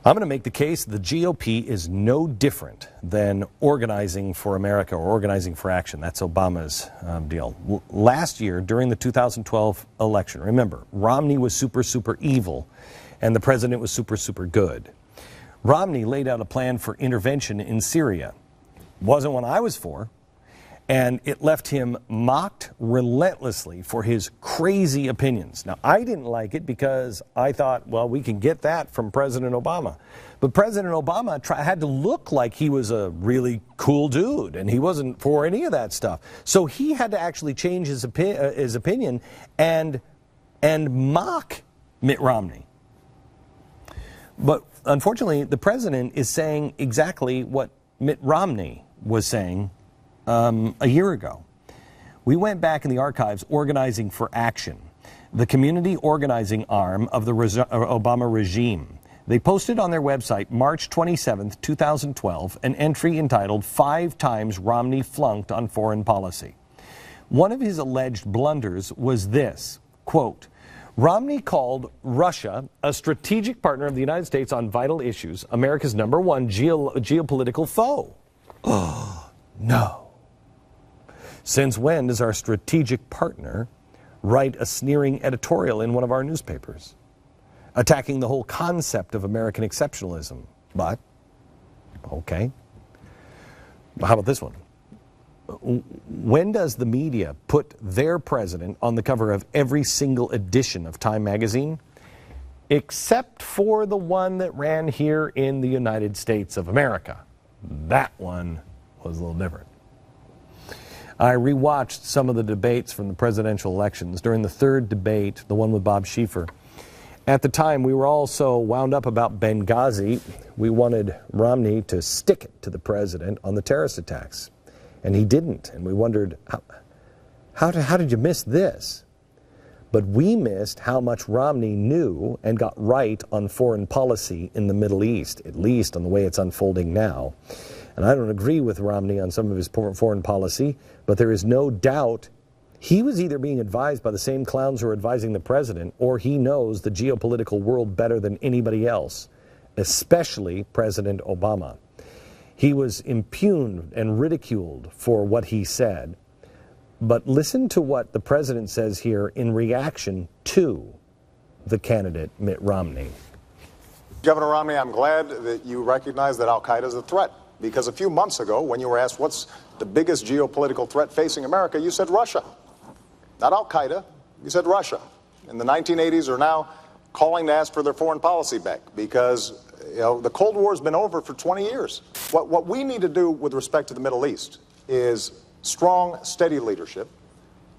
I'm going to make the case the GOP is no different than Organizing for America or Organizing for Action. That's Obama's deal. Last year, during the 2012 election, remember, Romney was super evil and the president was super good. Romney laid out a plan for intervention in Syria. Wasn't one I was for. And it left him mocked relentlessly for his crazy opinions. Now, I didn't like it because I thought, well, we can get that from President Obama. But President Obama had to look like he was a really cool dude, and he wasn't for any of that stuff. So he had to actually change his opinion and mock Mitt Romney. But unfortunately, the president is saying exactly what Mitt Romney was saying a year ago. We went back in the archives, Organizing for Action, the community organizing arm of the Obama regime. They posted on their website, March 27th, 2012, an entry entitled 5 Times Romney Flunked on Foreign Policy. One of his alleged blunders was this, quote, Romney called Russia a strategic partner of the United States on vital issues, America's #1 geopolitical foe. Oh, no. Since when does our strategic partner write a sneering editorial in one of our newspapers, attacking the whole concept of American exceptionalism? But, okay. How about this one? When does the media put their president on the cover of every single edition of Time magazine? Except for the one that ran here in the United States of America. That one was a little different. I rewatched some of the debates from the presidential elections. During the third debate, the one with Bob Schieffer, at the time we were all so wound up about Benghazi, we wanted Romney to stick it to the president on the terrorist attacks. And he didn't. And we wondered, how did you miss this? But we missed how much Romney knew and got right on foreign policy in the Middle East, at least on the way it's unfolding now. And I don't agree with Romney on some of his foreign policy, but there is no doubt he was either being advised by the same clowns who are advising the president, or he knows the geopolitical world better than anybody else, especially President Obama. He was impugned and ridiculed for what he said. But listen to what the president says here in reaction to the candidate, Mitt Romney. Governor Romney, I'm glad that you recognize that al-Qaeda is a threat. Because a few months ago, when you were asked what's the biggest geopolitical threat facing America, you said Russia. Not al-Qaeda, you said Russia. And the 1980s are now calling to ask for their foreign policy back because the Cold War has been over for 20 years. What we need to do with respect to the Middle East is strong, steady leadership,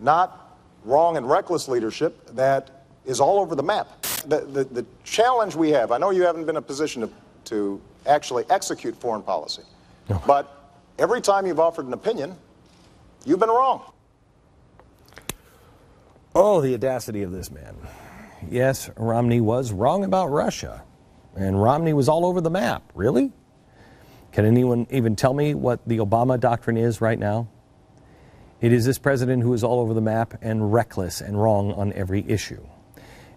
not wrong and reckless leadership that is all over the map. The challenge we have, I know you haven't been in a position to actually execute foreign policy. No. But every time you've offered an opinion, you've been wrong. Oh, the audacity of this man. Yes, Romney was wrong about Russia. And Romney was all over the map. Really? Can anyone even tell me what the Obama doctrine is right now? It is this president who is all over the map and reckless and wrong on every issue.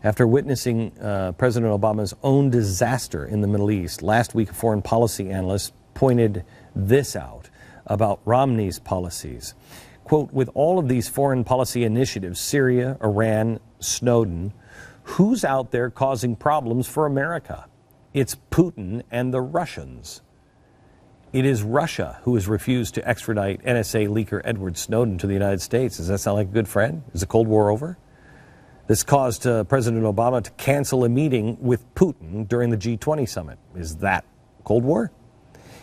After witnessing President Obama's own disaster in the Middle East, last week a foreign policy analyst pointed this out about Romney's policies. Quote, with all of these foreign policy initiatives, Syria, Iran, Snowden, who's out there causing problems for America? It's Putin and the Russians. It is Russia who has refused to extradite NSA leaker Edward Snowden to the United States. Does that sound like a good friend? Is the Cold War over? This caused President Obama to cancel a meeting with Putin during the G20 summit. Is that Cold War?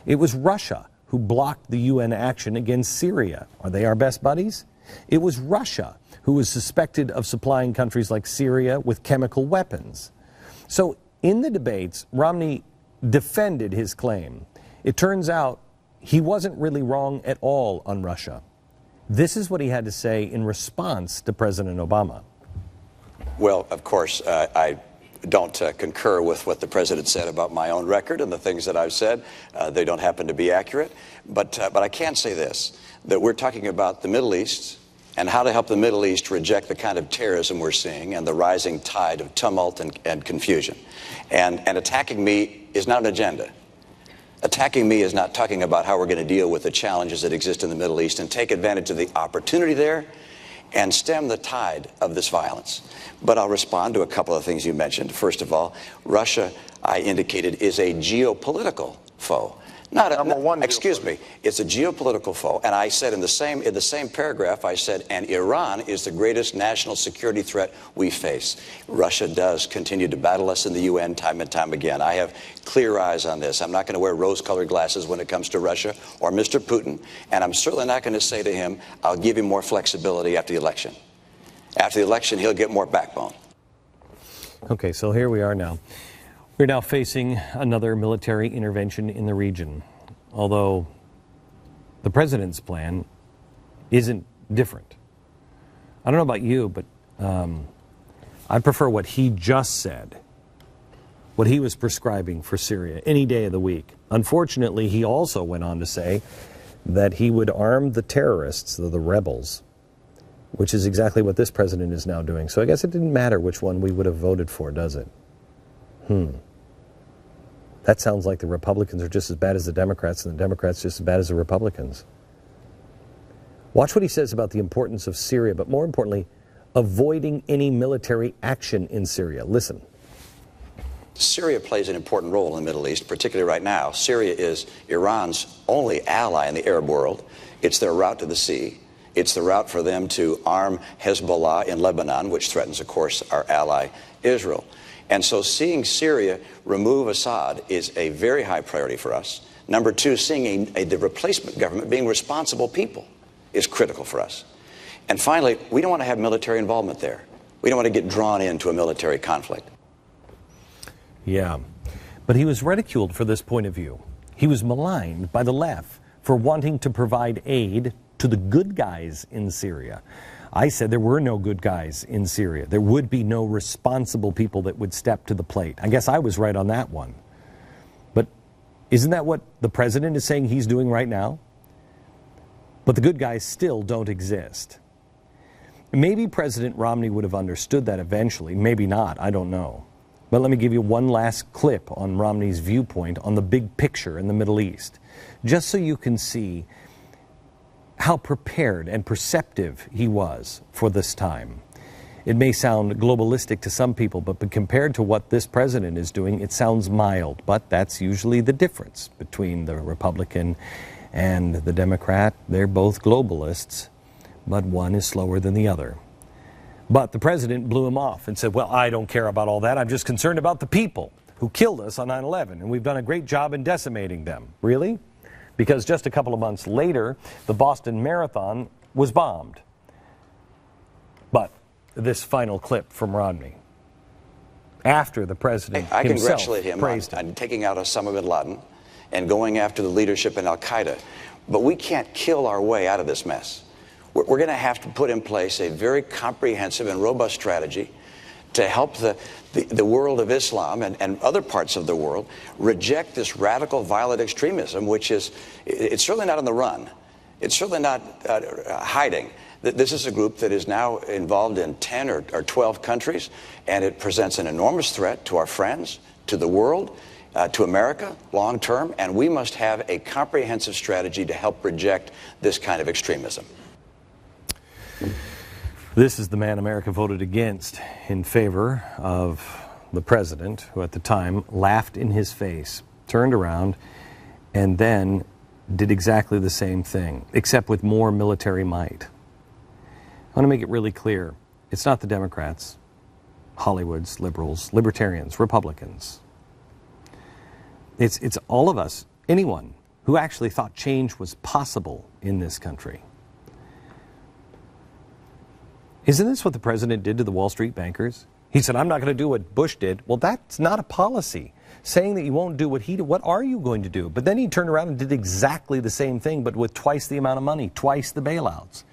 It was Russia who blocked the UN action against Syria. Are they our best buddies? It was Russia who was suspected of supplying countries like Syria with chemical weapons. So in the debates, Romney defended his claim. It turns out he wasn't really wrong at all on Russia. This is what he had to say in response to President Obama. Well, of course, I don't concur with what the president said about my own record and the things that I've said. They don't happen to be accurate. But I can say this, that we're talking about the Middle East, and how to help the Middle East reject the kind of terrorism we're seeing and the rising tide of tumult and confusion. And attacking me is not an agenda. Attacking me is not talking about how we're going to deal with the challenges that exist in the Middle East and take advantage of the opportunity there and stem the tide of this violence. But I'll respond to a couple of things you mentioned. First of all, Russia, I indicated, is a geopolitical foe. Not a, excuse me, it's a geopolitical foe. And I said in the same paragraph, I said, and Iran is the greatest national security threat we face. Russia does continue to battle us in the UN time and time again. I have clear eyes on this. I'm not going to wear rose-colored glasses when it comes to Russia or Mr. Putin. And I'm certainly not going to say to him, I'll give him more flexibility after the election. After the election, he'll get more backbone. Okay, so here we are now. We're now facing another military intervention in the region, although the president's plan isn't different. I don't know about you, but I prefer what he just said, what he was prescribing for Syria any day of the week. Unfortunately, he also went on to say that he would arm the terrorists, the rebels, which is exactly what this president is now doing. So I guess it didn't matter which one we would have voted for, does it? That sounds like the Republicans are just as bad as the Democrats and the Democrats just as bad as the Republicans. Watch what he says about the importance of Syria, but more importantly, avoiding any military action in Syria. Listen. Syria plays an important role in the Middle East, particularly right now. Syria is Iran's only ally in the Arab world. It's their route to the sea. It's the route for them to arm Hezbollah in Lebanon, which threatens, of course, our ally Israel. And so seeing Syria remove Assad is a very high priority for us. Number two, seeing the replacement government being responsible people is critical for us. And finally, we don't want to have military involvement there. We don't want to get drawn into a military conflict. Yeah, but he was ridiculed for this point of view. He was maligned by the left for wanting to provide aid to the good guys in Syria. I said there were no good guys in Syria. There would be no responsible people that would step to the plate. I guess I was right on that one. But isn't that what the president is saying he's doing right now? But the good guys still don't exist. Maybe President Romney would have understood that eventually. Maybe not. I don't know. But let me give you one last clip on Romney's viewpoint on the big picture in the Middle East, just so you can see how prepared and perceptive he was for this time. It may sound globalistic to some people, but compared to what this president is doing, it sounds mild. But that's usually the difference between the Republican and the Democrat. They're both globalists, but one is slower than the other. But the president blew him off and said, well, I don't care about all that. I'm just concerned about the people who killed us on 9/11, and we've done a great job in decimating them. Really? Because just a couple of months later, the Boston Marathon was bombed. But this final clip from Romney, after the president I himself congratulate him on taking out Osama bin Laden and going after the leadership in Al-Qaeda. But we can't kill our way out of this mess. We're going to have to put in place a very comprehensive and robust strategy to help the world of Islam and other parts of the world reject this radical violent extremism, which is, it's certainly not on the run. It's certainly not hiding. This is a group that is now involved in 10 or 12 countries, and it presents an enormous threat to our friends, to the world, to America long term, and we must have a comprehensive strategy to help reject this kind of extremism. This is the man America voted against in favor of the president, who at the time laughed in his face, turned around, and then did exactly the same thing, except with more military might. I want to make it really clear. It's not the Democrats, Hollywood's, liberals, libertarians, Republicans. It's all of us, anyone who actually thought change was possible in this country. Isn't this what the president did to the Wall Street bankers? He said, I'm not going to do what Bush did. Well, that's not a policy. Saying that you won't do what he did, what are you going to do? But then he turned around and did exactly the same thing, but with twice the amount of money, twice the bailouts.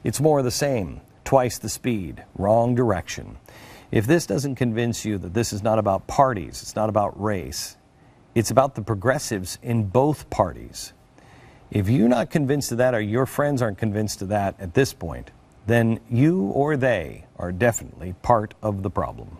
It's more of the same, twice the speed, wrong direction. If this doesn't convince you that this is not about parties, it's not about race, it's about the progressives in both parties. If you're not convinced of that, or your friends aren't convinced of that at this point, then you or they are definitely part of the problem.